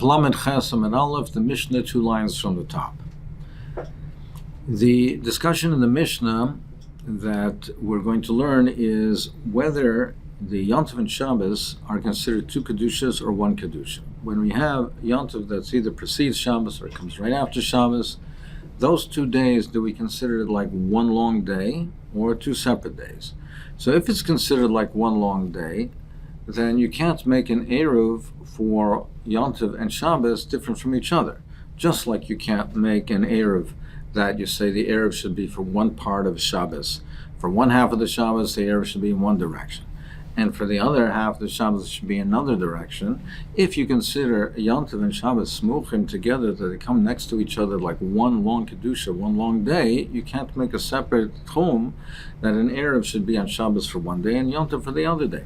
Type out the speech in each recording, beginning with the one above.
Lamed Chesam and Aleph, the Mishnah, 2 lines from the top. The discussion in the Mishnah that we're going to learn is whether the Yontiv and Shabbos are considered 2 Kedushas or 1 Kedusha. When we have Yontiv that's either precedes Shabbos or comes right after Shabbos, those 2 days, do we consider it like 1 long day or 2 separate days? So if it's considered like 1 long day, then you can't make an Eruv for Yontiv and Shabbos different from each other. Just like you can't make an Eruv that you say the Eruv should be for 1 part of Shabbos. For 1 half of the Shabbos, the Eruv should be in 1 direction. And for the other half of the Shabbos, it should be another direction. If you consider Yontiv and Shabbos smuchim together, that they come next to each other like 1 long Kedusha, 1 long day, you can't make a separate chum that an Eruv should be on Shabbos for 1 day and Yontiv for the other day.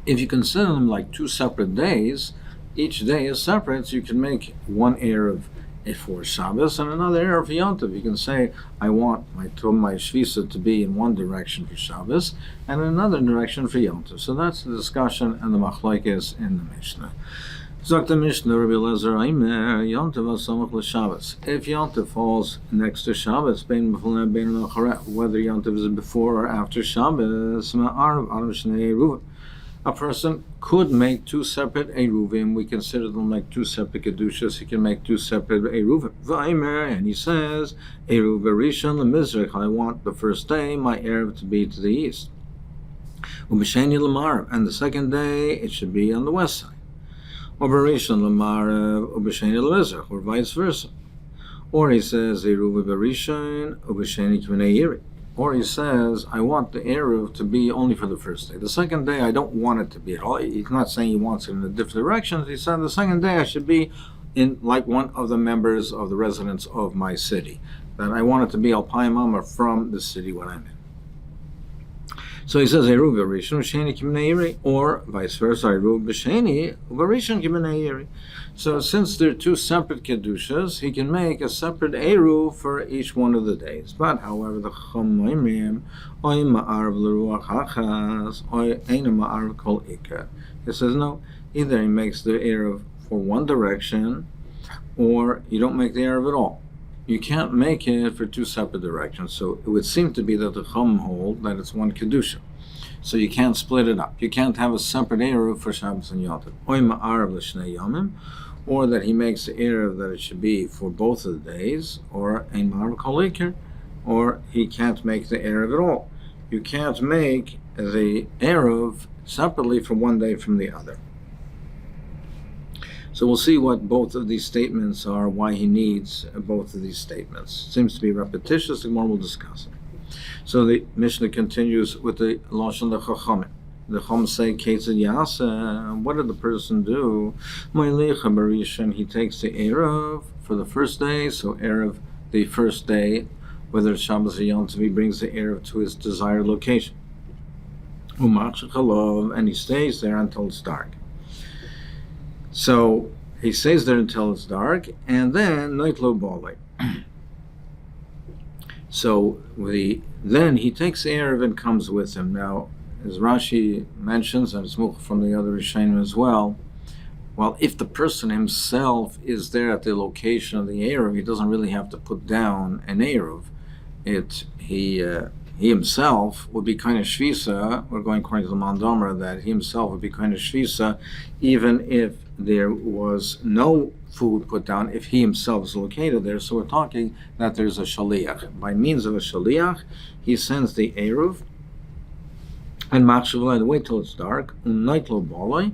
If you consider them like 2 separate days, each day is separate, so you can make 1 Eruv for Shabbos and another Eruv for Yontiv. You can say, I want my Shvisa to be in 1 direction for Shabbos and in another direction for Yontiv. So that's the discussion and the machlokes in the Mishnah. Zok the Mishnah, Rabbi Eliezer, Aimer, Yontiv asamach l'Shabbos. If Yontiv falls next to Shabbos, bein b'fulei bein l'achare, whether Yontiv is before or after Shabbos, ma'arav adam shnei Eruvin. A person could make 2 separate Eruvim. We consider them like 2 separate Kedushas. He can make 2 separate Eruvim. V'aimer, and he says, Eruv Rishon l'Mizrach. I want the first day, my Eruv to be to the east. U'b'sheni l'Marav. And the second day, it should be on the west side. Or Rishon l'Marav, u'b'sheni l'Mizrach, or vice versa. Or he says, Eruv Rishon, u'b'sheni k'minei Yiri. Or he says, I want the Eruv to be only for the first day. The second day, I don't want it to be at all. He's not saying he wants it in a different direction. He said, the second day, I should be in like one of the members of the residents of my city. That I want it to be Alpayim Amar from the city when I'm in. So he says, Eruv Rishon, B'sheni K'minei Yiri, or vice versa, Eruv B'sheni, Rishon K'minei Yiri. So since they're 2 separate Kedushas, he can make a separate Eruv for each one of the days. But however, the Chomoimim, Oy Ma'arav L'Ruach Hachas, Oy Eina Ma'arav Kol Ikar. He says, no, either he makes the Eruv for 1 direction, or you don't make the Eruv at all. You can't make it for 2 separate directions. So it would seem to be that the Chum hold that it's 1 Kedusha. So you can't split it up. You can't have a separate Eruv for Shabbos and Yontiv. Oy Ma'arav L'Shnei Yomim, or that he makes the Eruv that it should be for both of the days, or Ein Ma'arav Kol Ikar, or he can't make the Eruv at all. You can't make the Eruv separately from 1 day from the other. So we'll see what both of these statements are, why he needs both of these statements. It seems to be repetitious, and more we'll discuss it. So the Mishnah continues with the Lashon Chachamim. The Chum say, Ketzad Yasa, what did the person do? Mo'ilicha Barishan, he takes the Eruv for the first day, so Eruv, the first day, whether it's Shabbos or Yom Tov, he brings the Eruv to his desired location. And he stays there until it's dark. So he stays there until it's dark, and then Noitlo Bale. So then he takes the Eruv and comes with him. Now, as Rashi mentions, and it's from the other Rishonim as well, well, if the person himself is there at the location of the Eruv, he doesn't really have to put down an Eruv. He himself would be kind of shvisa. We're going according to the Mandomer that he himself would be kind of shvisa, even if there was no food put down, if he himself is located there. So we're talking that there's a shaliach. By means of a shaliach, he sends the Eruv, and machshavulai, wait till it's dark, unaitlo baloi,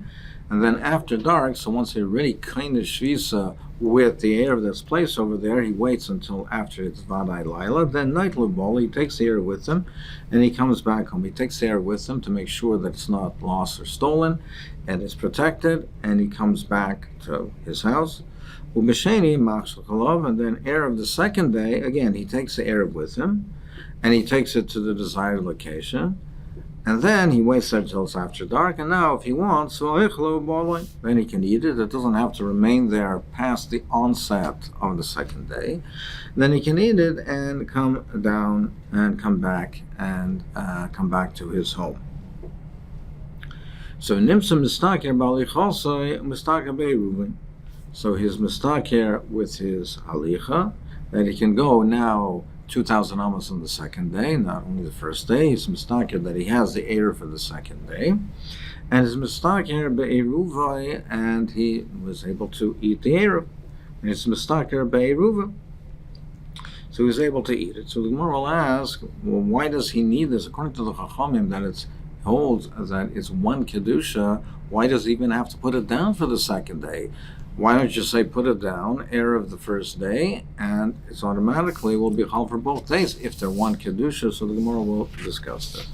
and then after dark, so once they're really kind of shvisa with the Eruv that's placed over there, he waits until after it's Vadai Laila. Then Nightlu Bali, he takes the Eruv with him, and he comes back home. He takes the Eruv with him to make sure that it's not lost or stolen, and it's protected, and he comes back to his house. Ubesheni Machshalov, and then Eruv the second day, again, he takes the Eruv with him, and he takes it to the desired location. And then he waits there until it's after dark, and now if he wants, then he can eat it. It doesn't have to remain there past the onset of the second day. Then he can eat it and come down and come back to his home. So Nimsa Mistaker Balichosai Mistaker Eruvin. So his Mistaker with his Halicha, that he can go now 2,000 amos on the second day, not only the first day. He's Mistaker that he has the Eruv for the second day. And his Mistaker Be'eruvai, and he was able to eat the Eruv. And his Mistaker Be'eruvah. So he was able to eat it. So the Gemara will ask, well, why does he need this? According to the Chachamim, that it holds that it's one Kedusha, why does he even have to put it down for the second day? Why don't you say put it down, Erev the first day, and it's automatically will be Chal for both days if they're one Kedusha, so the Gemara will discuss that.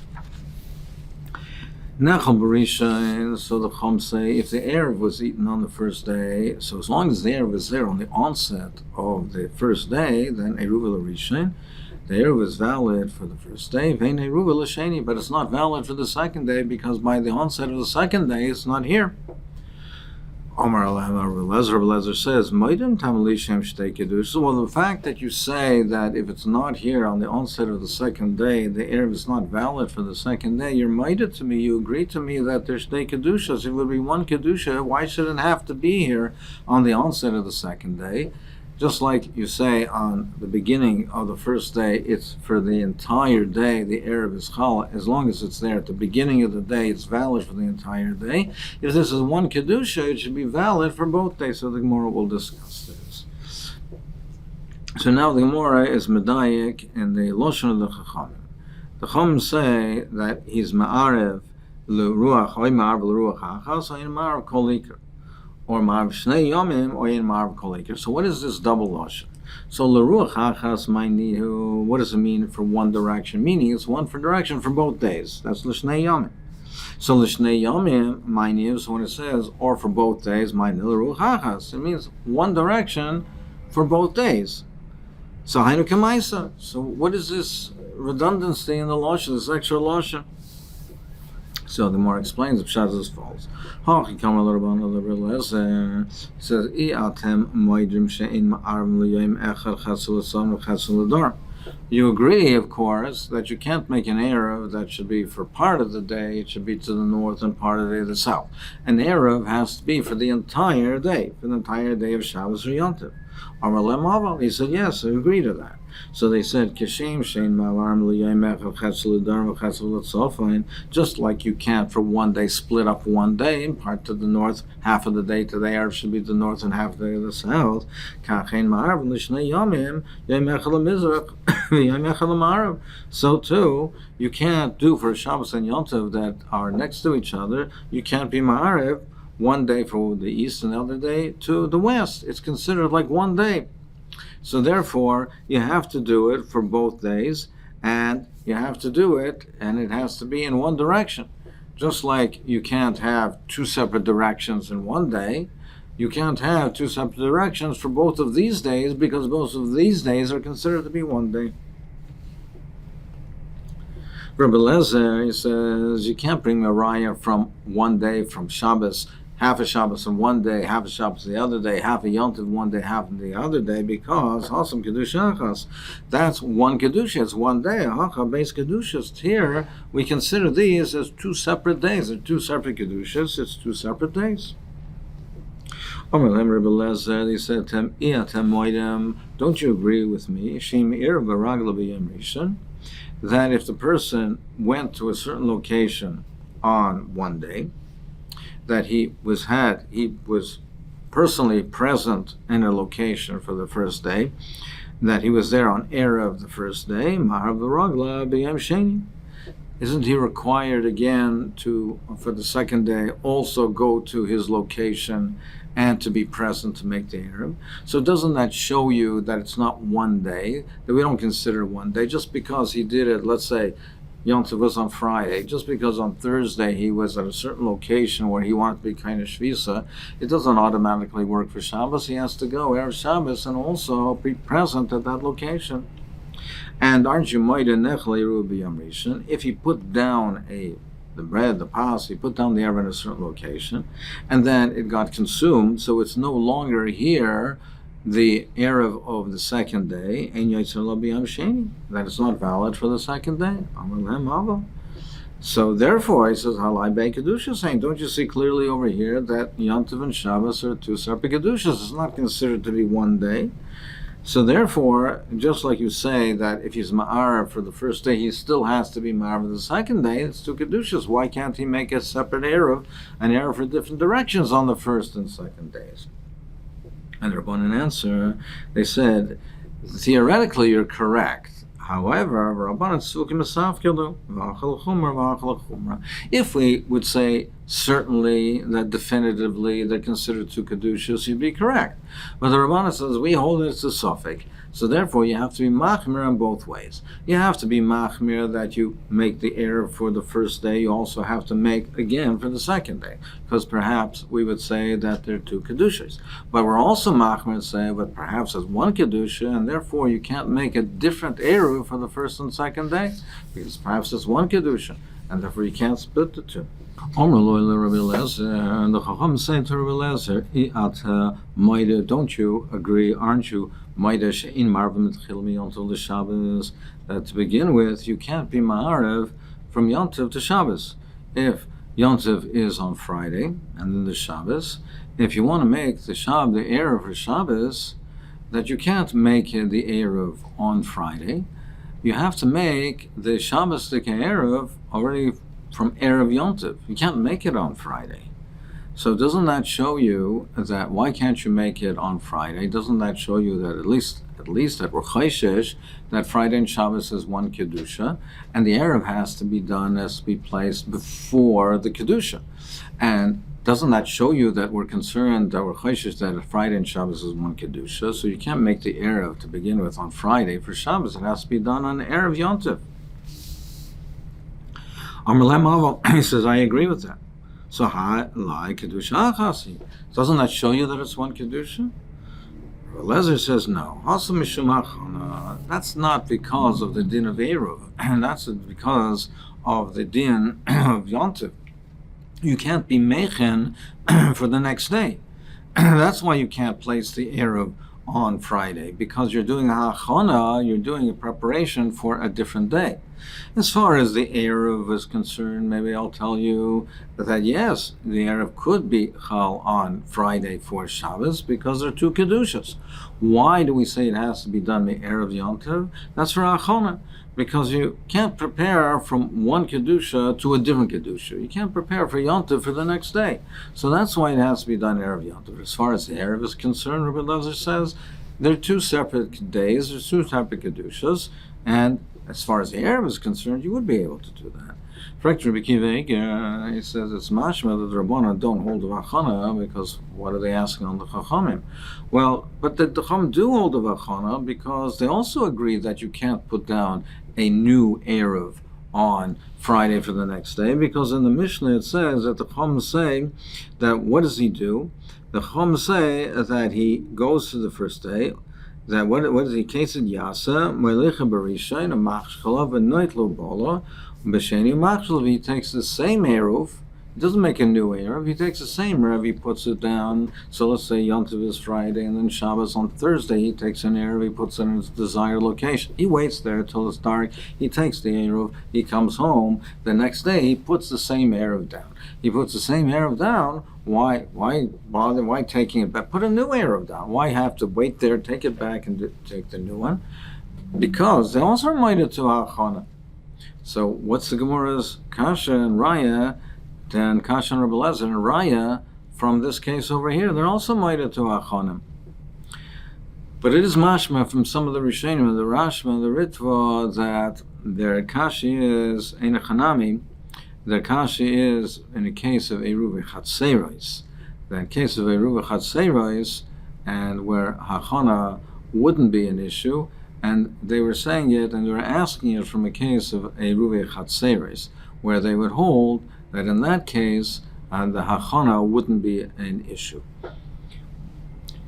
Nechal Barisha, so the Chum say, if the Erev was eaten on the first day, so as long as the Erev was there on the onset of the first day, then Eruv L'Rishain, the Erev is valid for the first day, Vein Eruv L'Sheni, but it's not valid for the second day, because by the onset of the second day, it's not here. Omar Lezer says, well, the fact that you say that if it's not here on the onset of the second day, the Erev is not valid for the second day, you're maida to me, you agree to me that there's Shtei Kedushas. It would be one Kedusha, why should it have to be here on the onset of the second day? Just like you say on the beginning of the first day, it's for the entire day, the Erev is Chal. As long as it's there at the beginning of the day, it's valid for the entire day. If this is one Kedusha, it should be valid for both days. So the Gemara will discuss this. So now the Gemara is Medayik in the Loshen of the Chachamim. The Chachamim say that he's Ma'arev L'Ruach, Oy Ma'arev L'Ruach Hachas, Oy Ma'arev Kol Iker. Or Ma'av Shnei Yomim, or in Ma'av Kol Iker. So what is this double lashon? So L'Ruach Hachas Ma'nihu, what does it mean for one direction? Meaning it's one for direction for both days. That's L'Shnei Yomim. So L'Shnei Yomim Ma'nihu, so when it says, or for both days, Ma'nihu L'Ruach Hachas, it means one direction for both days. So Hainu Kamaisa. So what is this redundancy in the lashon, this extra lashon? So the more explains the pshat as follows. He says, you agree, of course, that you can't make an Erev that should be for part of the day, it should be to the north and part of the day to the south. An Erev has to be for the entire day of Shabbos or Yom Tov. He said, yes, I agree to that. So they said, just like you can't for one day split up one day, in part to the north, half of the day to the Erev should be the north and half of the day to the south. So too, you can't do for Shabbos and Yom Tov that are next to each other, you can't be Ma'arev one day for the east and the other day to the west. It's considered like one day. So therefore, you have to do it for both days, and you have to do it, and it has to be in one direction. Just like you can't have two separate directions in one day, you can't have two separate directions for both of these days, because both of these days are considered to be one day. Rabbi Lezer, he says, you can't bring a raya from one day, from Shabbos, half a Shabbos in one day, half a Shabbos the other day, half a Yom Tov one day, half the other day, because Hasam Kedusha Achas, that's one Kedusha, it's one day, Hacha base Kedushas. Here, we consider these as two separate days, they're two separate Kedushas, it's two separate days. He said, don't you agree with me, that if the person went to a certain location on one day, that he was personally present in a location for the first day, that he was there on Erev the first day, Ma'arav Ragla B'Yom Sheni. Isn't he required again to, for the second day, also go to his location and to be present to make the Erev? So doesn't that show you that it's not one day, that we don't consider one day, just because he did it, let's say, Yom Tov was on Friday, just because on Thursday he was at a certain location where he wanted to be kind of shvisa, it doesn't automatically work for Shabbos. He has to go Erev Shabbos and also be present at that location. And aren't you moida nechel Eruv b'Yom Rishon? If he put down the bread, the pas, he put down the Erev in a certain location, and then it got consumed, so it's no longer here, the Erev of the second day, and Yitzhak B'Yom Sheni, that is not valid for the second day. So therefore, he says, Halai Bei Kedusha, saying, don't you see clearly over here that Yom Tov and Shabbos are two separate Kedushas? It's not considered to be one day. So therefore, just like you say that if he's Ma'arav for the first day, he still has to be Ma'arav for the second day, it's two Kedushas. Why can't he make a separate Eruv, an Eruv for different directions on the first and second days? And the Rabbanan answer, they said, theoretically you're correct. However, if we would say certainly that definitively they're considered two Kedushas, you'd be correct. But the Rabbanan says we hold it's a suffix. So therefore you have to be machmir in both ways. You have to be machmir that you make the Erev for the first day. You also have to make again for the second day. Because perhaps we would say that they're two Kedushas. But we're also machmir and say, but perhaps it's one Kedusha, and therefore you can't make a different Erev for the first and second day. Because perhaps it's one Kedusha, and therefore you can't split the two. And the Chacham say to Rabbi Eliezer, don't you agree, aren't you, that to begin with, you can't be Ma'arev from Yom Tov to Shabbos. If Yom Tov is on Friday, and then the Shabbos, if you want to make the Erev for Shabbos, that you can't make the Erev on Friday, you have to make the Shabbos the Erev already from Erev Yom Tov. You can't make it on Friday. So doesn't that show you that why can't you make it on Friday? Doesn't that show you that at least at Rosh Hashanah, that Friday and Shabbos is one Kedusha, and the Erev has to be placed before the Kedusha? And doesn't that show you that we're concerned that Rosh Hashanah, that Friday and Shabbos is one Kedusha? So you can't make the Erev to begin with on Friday. For Shabbos, it has to be done on Erev Yom Tov. He says, I agree with that. So, doesn't that show you that it's one Kedusha? Eliezer says, no. That's not because of the din of Eruv, and that's because of the din of Yom Tov. You can't be Mechen for the next day. That's why you can't place the Eruv on Friday, because you're doing a hachana, you're doing a preparation for a different day. As far as the Erev is concerned, maybe I'll tell you that yes, the Erev could be Chal on Friday for Shabbos because there are two Kedushas. Why do we say it has to be done the Erev Yom Tov? That's for Achona, because you can't prepare from one Kedusha to a different Kedusha. You can't prepare for Yom Tov for the next day. So that's why it has to be done Erev Yom Tov. As far as the Erev is concerned, Rabbi Eliezer says, there are two separate days, there's two separate Kedushas, and as far as the Erev is concerned, you would be able to do that. He says it's mashma that the Rabbanan don't hold the Vachana because what are they asking on the Chachamim? Well, but the Chacham do hold the Vachana because they also agree that you can't put down a new Erev on Friday for the next day, because in the Mishnah it says that the Chacham say that what does he do? The Chacham say that he goes to the first day. That what is he? Kesed Yasa Meilecha Barishain a Machshalav and Noitlo Bola B'Sheni Machshalav. He takes the same Eruv. He doesn't make a new Eruv. He takes the same Eruv. He puts it down. So let's say Yom Tov is Friday, and then Shabbos on Thursday. He takes an Eruv. He puts it in his desired location. He waits there till it's dark. He takes the Eruv. He comes home. The next day he puts the same Eruv down. He puts the same Eruv down. Why bother? Why taking it back? Put a new Erev down. Why have to wait there, take it back, and take the new one? Because they also are mighty to Hachana. So what's the Gemara's Kasha and Raya, then Kasha and Rabbi Eliezer and Raya from this case over here? They're also mighty to Hachana. But it is mashma from some of the Rishonim, the Rashma, the Ritva, that their Kashi is Einachanami. The Kashi is in the case of Eruv Chatzeros. The case of Eruv Chatzeros, and where Hachana wouldn't be an issue, and they were saying it, and they were asking it from a case of Eruv Chatzeros, where they would hold that in that case, the Hachana wouldn't be an issue.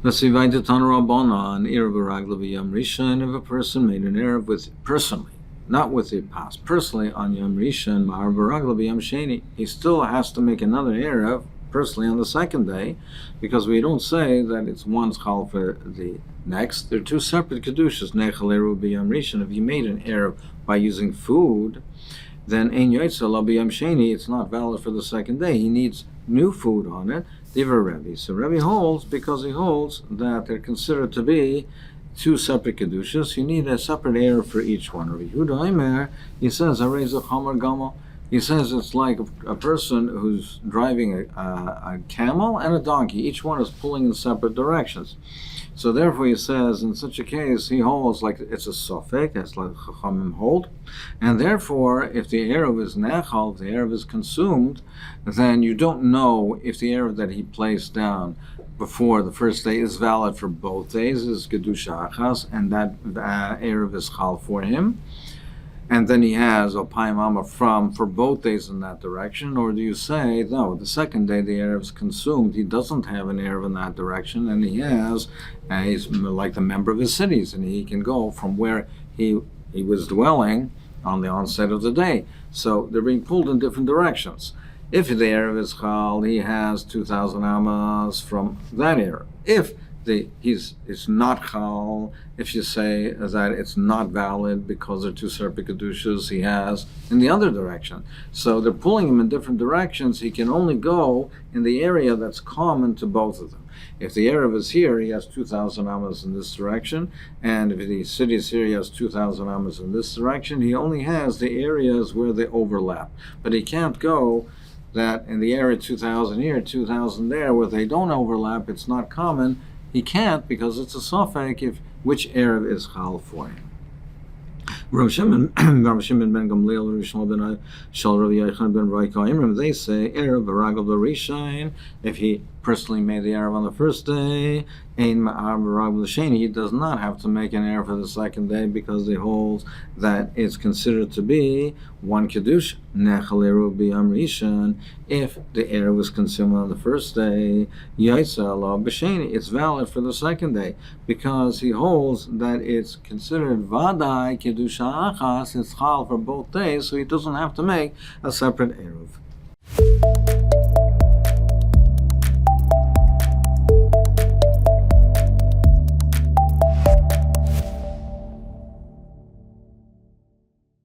Let's see, Vaidatana Rabbanan, Erev Ragla V'Yam Rishon, if a person made an Erev with, personally, not with the past, personally on Yom Rishon, Ma'ar Baragla B'Yam Sheni, he still has to make another Erev personally on the second day, because we don't say that it's one Chal for the next. They're two separate Kedushas, Nechal Erev B'Yam Rishon. If you made an Erev by using food, then Ein Yoitza Lo B'Yom Sheni, it's not valid for the second day. He needs new food on it. Divrei Rebbe. So Rebbe holds, because he holds that they're considered to be two separate kedushas, you need a separate erev for each one. Rabbi Yehuda Omer, he says, Areza Chomer Gamal. He says it's like a person who's driving a camel and a donkey. Each one is pulling in separate directions. So therefore, he says, in such a case, he holds like it's a sofek, that's like Chachamim hold. And therefore, if the erev is nechal, if the erev is consumed, then you don't know if the erev that he placed down before the first day is valid for both days, is Kedusha Achas, and that erev is chal for him. And then he has Alpayim Amma for both days in that direction, or do you say, no, the second day the erev is consumed, he doesn't have an erev in that direction, and he has, he's like the member of his cities, and he can go from where he was dwelling on the onset of the day. So they're being pulled in different directions. If the erev is chal, he has 2,000 amas from that erev. If it's not chal, if you say that it's not valid because they're two separate kedushas, he has in the other direction. So they're pulling him in different directions. He can only go in the area that's common to both of them. If the erev is here, he has 2,000 amas in this direction, and if the city is here, he has 2,000 amas in this direction. He only has the areas where they overlap, but he can't go that in the area 2,000 here, 2,000 there, where they don't overlap, it's not common. He can't, because it's a sofek if which erev is chal for him. Rav Shimon ben Gamliel, Rishon ben Shal Rav Yochanan ben Raika, they say erev b'ragel b'rishain. If he personally made the erev on the first day, ein ma'ar b'ragel b'sheni, he does not have to make an erev for the second day, because they hold that it's considered to be one kedusha. Nechal erev b'yam rishon. If the erev was consumed on the first day, yaitza lo b'sheni, it's valid for the second day, because he holds that it's considered vadai kedusha achas. It's chal for both days, so he doesn't have to make a separate erev.